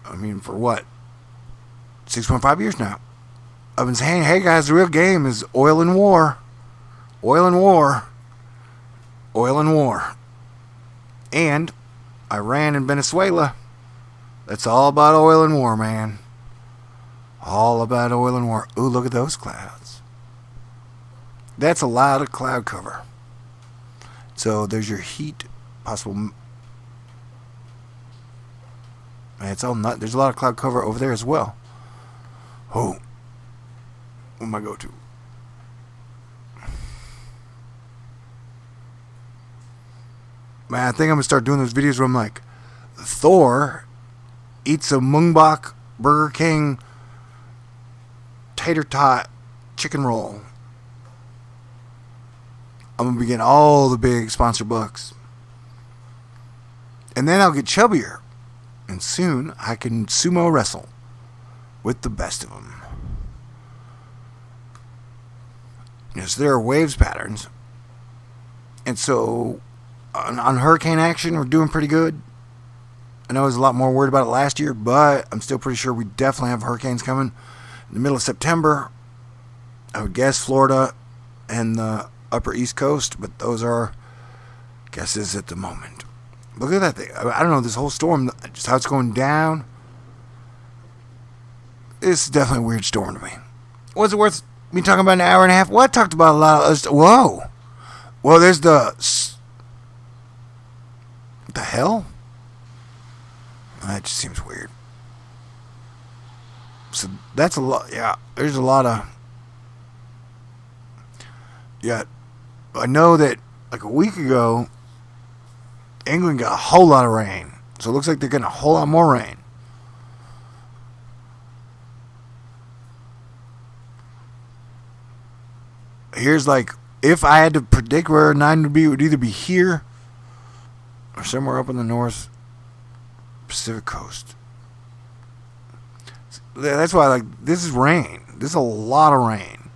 I mean, for what? 6.5 years now. I've been saying, hey guys, the real game is oil and war. Oil and war. Oil and war. And Iran and Venezuela. That's all about oil and war, man. All about oil and war. Ooh, look at those clouds. That's a lot of cloud cover. So there's your heat, possible. It's all not. There's a lot of cloud cover over there as well. Oh, what am I go to? Man, I think I'm gonna start doing those videos where I'm like, Thor eats a Mungbach Burger King tater tot chicken roll. I'm going to be getting all the big sponsor books. And then I'll get chubbier. And soon I can sumo wrestle with the best of them. Yes, there are waves patterns. And so on hurricane action, we're doing pretty good. I know I was a lot more worried about it last year, but I'm still pretty sure we definitely have hurricanes coming in the middle of September. I would guess Florida and the upper East Coast, but those are guesses at the moment. Look at that thing. I don't know, this whole storm, just how it's going down. It's definitely a weird storm to me. Was it worth me talking about an hour and a half? Well, I talked about a lot of other whoa. Well, there's the hell? That just seems weird. So that's a lot. Yeah, there's a lot of. Yeah, I know that like a week ago, England got a whole lot of rain. So it looks like they're getting a whole lot more rain. Here's like, if I had to predict where 9 would be, it would either be here or somewhere up in the North Pacific coast. That's why, like, this is rain. This is a lot of rain.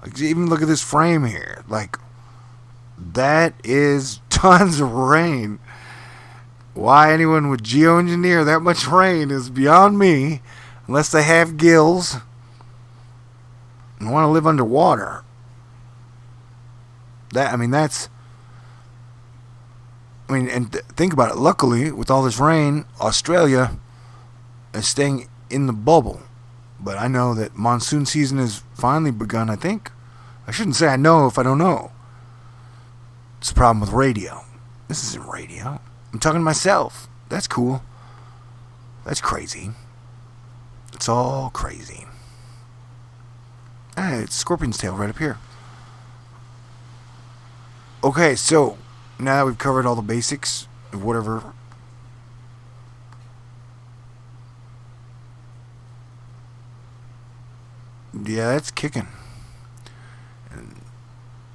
Like, even look at this frame here. Like, that is tons of rain. Why anyone would geoengineer that much rain is beyond me, unless they have gills and want to live underwater. And think about it. Luckily, with all this rain, Australia is staying in the bubble. But I know that monsoon season has finally begun, I think. I shouldn't say I know if I don't know. It's the problem with radio. This isn't radio. I'm talking to myself. That's cool. That's crazy. It's all crazy. Ah, it's Scorpion's tail right up here. Okay, so now that we've covered all the basics of whatever Yeah, that's kicking. And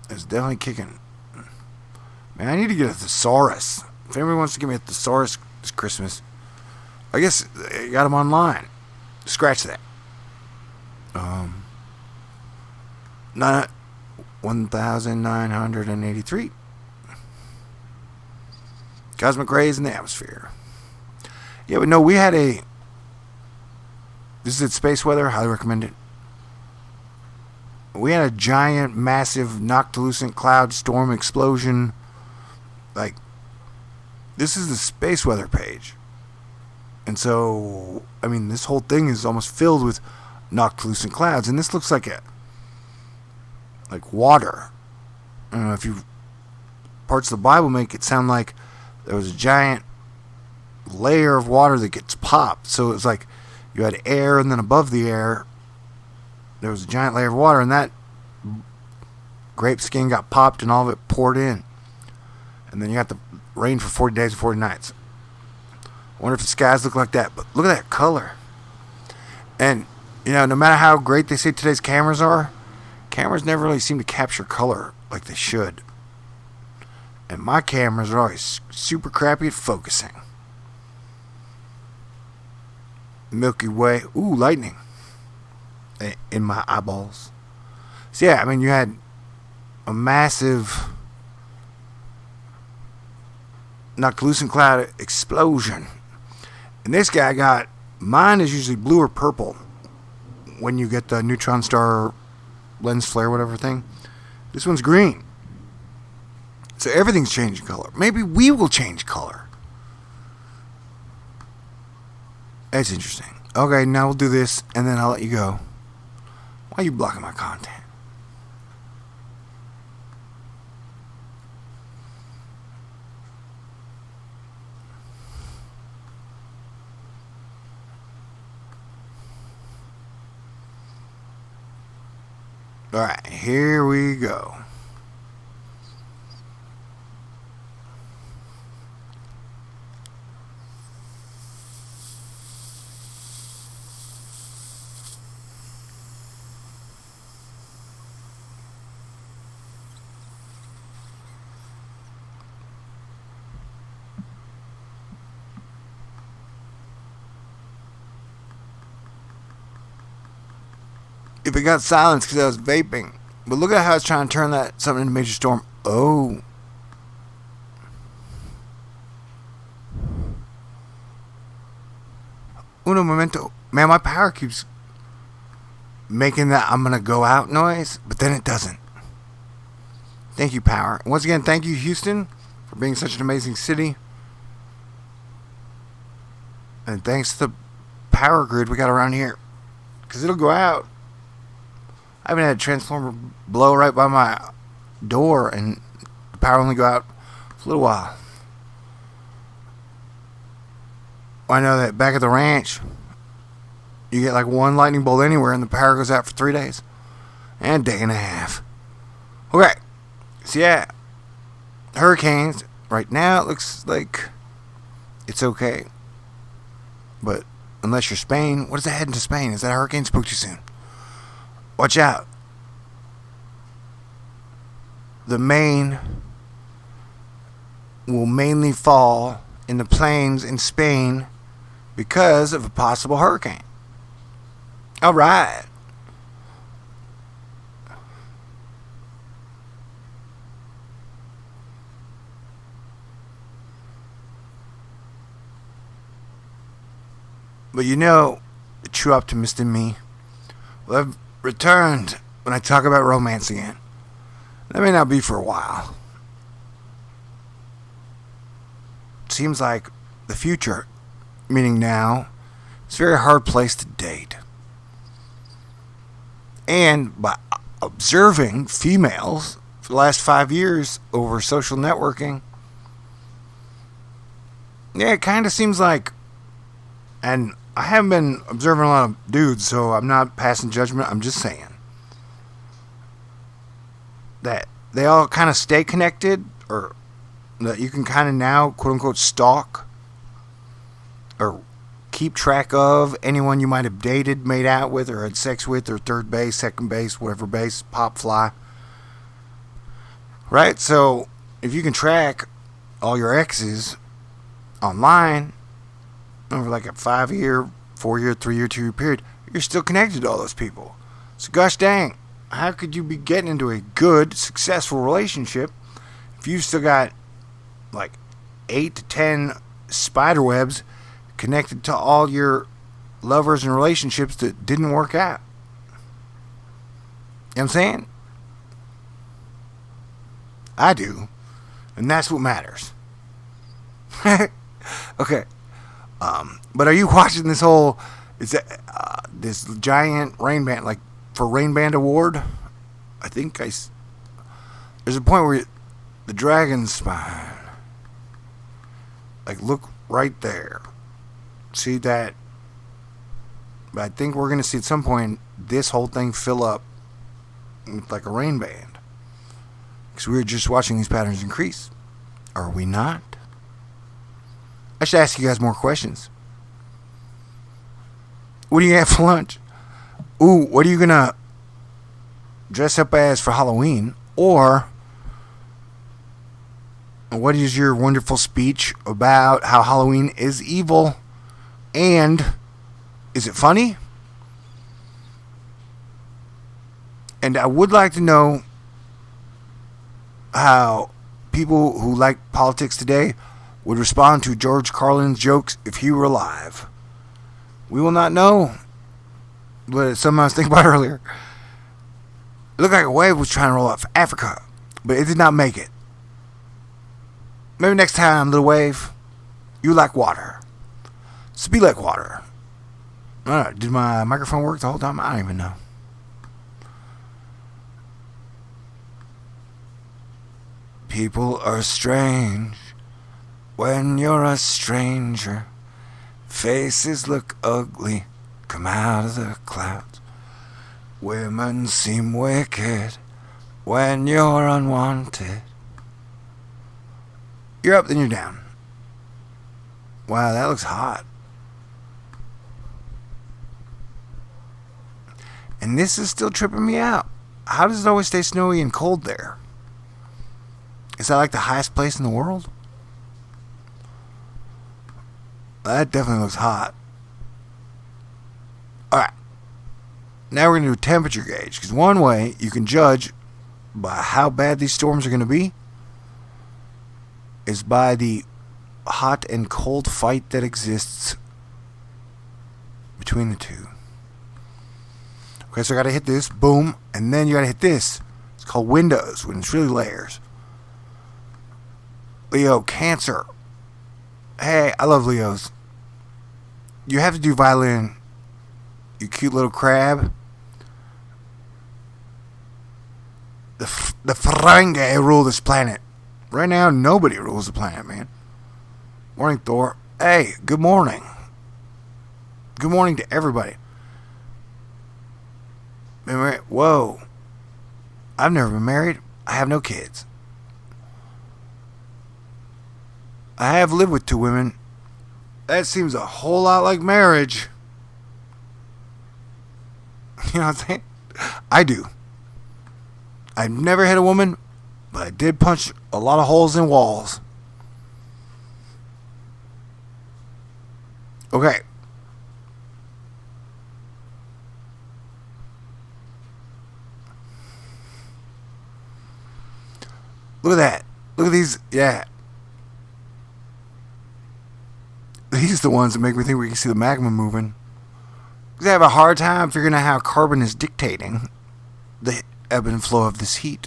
it's definitely kicking. Man, I need to get a thesaurus. If anybody wants to give me a thesaurus this Christmas, I guess I got them online. Scratch that. 1,983 cosmic rays in the atmosphere. Yeah, but no, we had a. This is at Space Weather. Highly recommend it. We had a giant, massive Noctilucent cloud storm explosion. Like, this is the Space Weather page. And so, I mean, this whole thing is almost filled with Noctilucent clouds. And this looks like water. I don't know if you. Parts of the Bible make it sound like there was a giant layer of water that gets popped. So it's like you had air, and then above the air, there was a giant layer of water, and that grape skin got popped, and all of it poured in. And then you got the rain for 40 days and 40 nights. I wonder if the skies look like that. But look at that color. And, you know, no matter how great they say today's cameras are, cameras never really seem to capture color like they should. And my cameras are always super crappy at focusing. Milky Way. Ooh, lightning. In my eyeballs. So yeah, I mean, you had a massive Noctilucent cloud explosion. And this guy got, mine is usually blue or purple when you get the neutron star lens flare, whatever thing. This one's green. So everything's changing color. Maybe we will change color. That's interesting. Okay, now we'll do this, and then I'll let you go. Why are you blocking my content? Alright, here we go. If it got silenced because I was vaping. But look at how it's trying to turn that something into major storm. Oh. Uno momento. Man, my power keeps making that I'm going to go out noise, but then it doesn't. Thank you, power. And once again, thank you, Houston, for being such an amazing city. And thanks to the power grid we got around here. Because it'll go out. I haven't had a transformer blow right by my door, and the power only go out for a little while. I know that back at the ranch, you get like one lightning bolt anywhere, and the power goes out for 3 days. And a day and a half. Okay. So yeah, hurricanes. Right now it looks like it's okay. But unless you're Spain, what is that heading to Spain? Is that a hurricane? Spoke too soon. Watch out. The main will mainly fall in the plains in Spain because of a possible hurricane. All right. But you know, the true optimist in me will have returned when I talk about romance again. That may not be for a while. Seems like the future, meaning now, is a very hard place to date. And by observing females for the last 5 years over social networking, yeah, it kind of seems like, and I haven't been observing a lot of dudes, so I'm not passing judgment, I'm just saying that they all kind of stay connected, or that you can kind of now, quote unquote, stalk or keep track of anyone you might have dated, made out with, or had sex with, or third base, second base, whatever base, pop, fly. Right? So if you can track all your exes online over like a 5-year, 4-year, 3-year, 2-year period, you're still connected to all those people. So gosh dang, how could you be getting into a good, successful relationship if you've still got like 8 to 10 spider webs connected to all your lovers and relationships that didn't work out? You know what I'm saying? I do. And that's what matters. Okay. But are you watching this whole, is that this giant rain band, like for Rain Band Award? I think there's a point where the dragon spine, like look right there. See that? But I think we're going to see at some point this whole thing fill up with like a rain band. Because we're just watching these patterns increase. Are we not? I should ask you guys more questions. What do you have for lunch? Ooh, what are you going to dress up as for Halloween? Or what is your wonderful speech about how Halloween is evil? And is it funny? And I would like to know how people who like politics today would respond to George Carlin's jokes if he were alive. We will not know. But something I was thinking about earlier. It looked like a wave was trying to roll off Africa, but it did not make it. Maybe next time, little wave, you like water. So be like water. I don't know, did my microphone work the whole time? I don't even know. People are strange when you're a stranger. Faces look ugly, come out of the clouds. Women seem wicked when you're unwanted. You're up, then you're down. Wow, that looks hot. And this is still tripping me out. How does it always stay snowy and cold there? Is that like the highest place in the world? That definitely looks hot. Alright. Now we're going to do a temperature gauge. Because one way you can judge by how bad these storms are going to be is by the hot and cold fight that exists between the two. Okay, so I got to hit this. Boom. And then you got to hit this. It's called windows when it's really layers. Leo, Cancer. Hey, I love Leos. You have to do violin. You cute little crab. The Ferengi rule this planet. Right now, nobody rules the planet, man. Morning, Thor. Hey, good morning. Good morning to everybody. Whoa. I've never been married. I have no kids. I have lived with 2 women. That seems a whole lot like marriage. You know what I'm saying? I do. I've never hit a woman, but I did punch a lot of holes in walls. Okay. Look at that. Look at these. Yeah. These are the ones that make me think we can see the magma moving. Because I have a hard time figuring out how carbon is dictating the ebb and flow of this heat.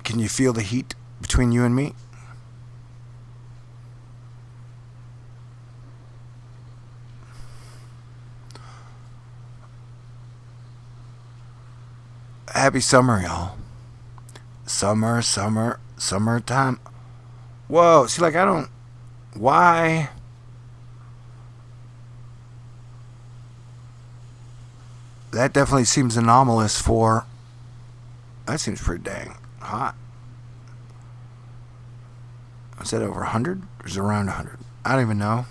Can you feel the heat between you and me? Happy summer, y'all. Summer, summertime. Whoa, see, like, I don't... Why? That definitely seems anomalous for... That seems pretty dang hot. Is that over 100? Or is it around 100? I don't even know.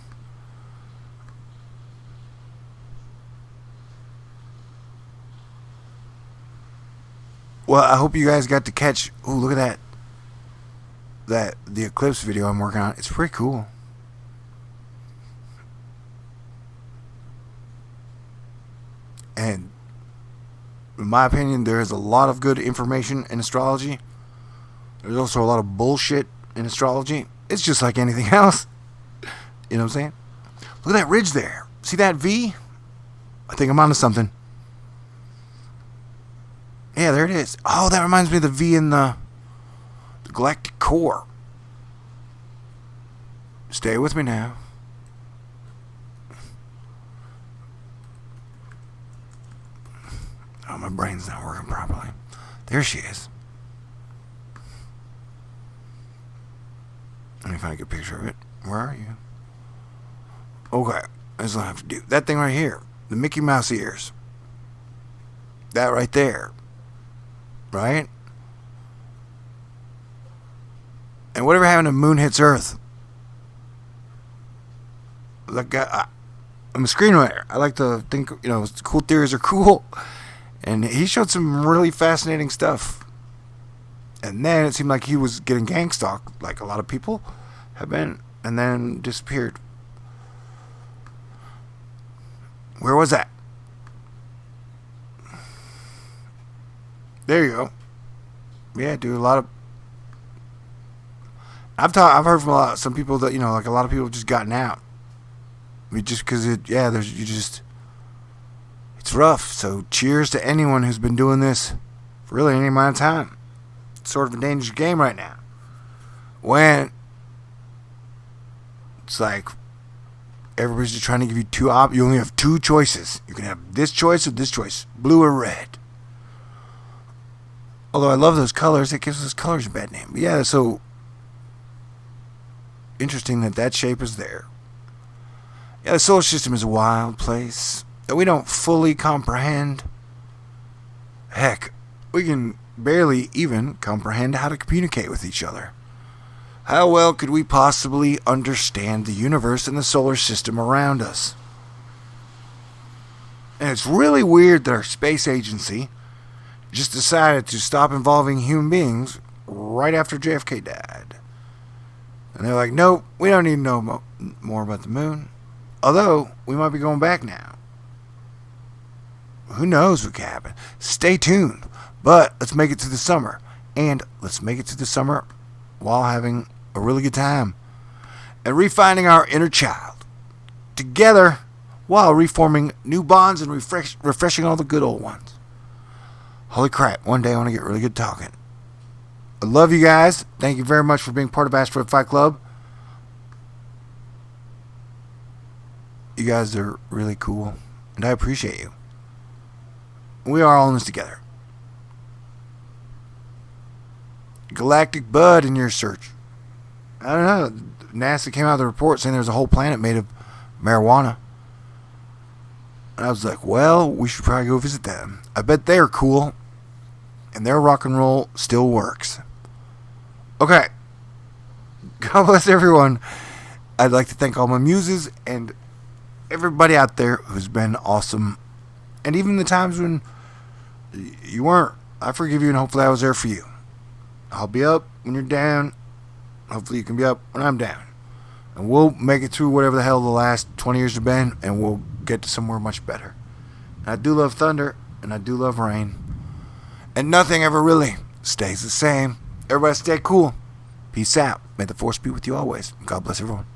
Well, I hope you guys got to catch. Oh, look at that. The eclipse video I'm working on. It's pretty cool. And in my opinion, there is a lot of good information in astrology. There's also a lot of bullshit in astrology. It's just like anything else. You know what I'm saying? Look at that ridge there. See that V? I think I'm onto something. Yeah, there it is. Oh, that reminds me of the V in the galactic core. Stay with me now. Oh, my brain's not working properly. There she is. Let me find a good picture of it. Where are you? Okay, that's what I have to do. That thing right here. The Mickey Mouse ears. That right there. Right? And whatever happened to Moon Hits Earth? Like, I'm a screenwriter. I like to think, cool theories are cool. And he showed some really fascinating stuff. And then it seemed like he was getting gang stalked, like a lot of people have been, and then disappeared. Where was that? There you go. Yeah, dude, a lot of... I've heard from some people that, like a lot of people have just gotten out. I mean, just because it's rough. So cheers to anyone who's been doing this for really any amount of time. It's sort of a dangerous game right now. When it's like everybody's just trying to give you you only have two choices. You can have this choice or this choice, blue or red. Although I love those colors, it gives those colors a bad name. But yeah, so interesting that shape is there. Yeah, the solar system is a wild place that we don't fully comprehend. Heck, we can barely even comprehend how to communicate with each other. How well could we possibly understand the universe and the solar system around us? And it's really weird that our space agency just decided to stop involving human beings right after JFK died. And they're like, nope, we don't need to know more about the moon. Although, we might be going back now. Who knows what could happen? Stay tuned. But let's make it to the summer. And let's make it to the summer while having a really good time. And refining our inner child. Together while reforming new bonds and refreshing all the good old ones. Holy crap, one day I want to get really good talking. I love you guys. Thank you very much for being part of Asteroid Fight Club. You guys are really cool. And I appreciate you. We are all in this together. Galactic bud in your search. I don't know. NASA came out with a report saying there's a whole planet made of marijuana. And I was like, well, we should probably go visit them. I bet they're cool. And their rock and roll still works. Okay. God bless everyone. I'd like to thank all my muses and everybody out there who's been awesome. And even the times when you weren't. I forgive you, and hopefully I was there for you. I'll be up when you're down. Hopefully you can be up when I'm down. And we'll make it through whatever the hell the last 20 years have been, and we'll get to somewhere much better. And I do love thunder, and I do love rain. And nothing ever really stays the same. Everybody stay cool. Peace out. May the force be with you always. God bless everyone.